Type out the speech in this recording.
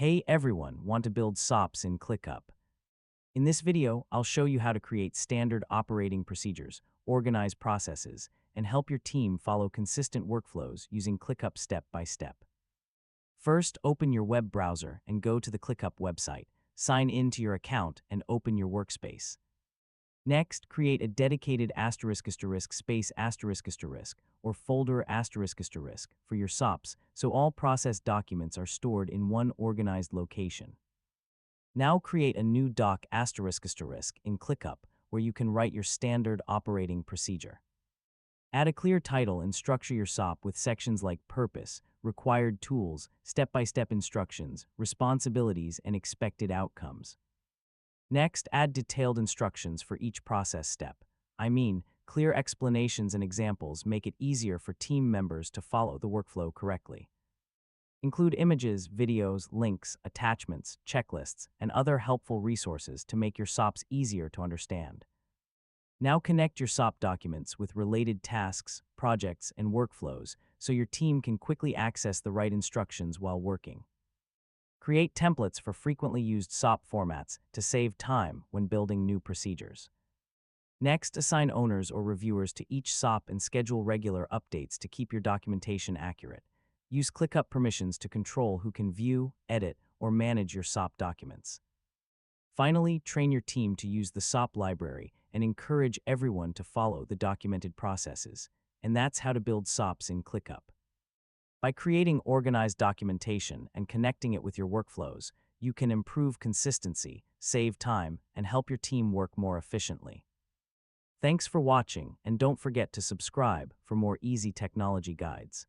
Hey everyone, want to build SOPs in ClickUp? In this video, I'll show you how to create standard operating procedures, organize processes, and help your team follow consistent workflows using ClickUp step by step. First, open your web browser and go to the ClickUp website, sign in to your account, and open your workspace. Next, create a dedicated space or folder for your SOPs so all process documents are stored in one organized location. Now create a new doc in ClickUp where you can write your standard operating procedure. Add a clear title and structure your SOP with sections like purpose, required tools, step-by-step instructions, responsibilities, and expected outcomes. Next, add detailed instructions for each process step. Clear explanations and examples make it easier for team members to follow the workflow correctly. Include images, videos, links, attachments, checklists, and other helpful resources to make your SOPs easier to understand. Now connect your SOP documents with related tasks, projects, and workflows so your team can quickly access the right instructions while working. Create templates for frequently used SOP formats to save time when building new procedures. Next, assign owners or reviewers to each SOP and schedule regular updates to keep your documentation accurate. Use ClickUp permissions to control who can view, edit, or manage your SOP documents. Finally, train your team to use the SOP library and encourage everyone to follow the documented processes. And that's how to build SOPs in ClickUp. By creating organized documentation and connecting it with your workflows, you can improve consistency, save time, and help your team work more efficiently. Thanks for watching, and don't forget to subscribe for more easy technology guides.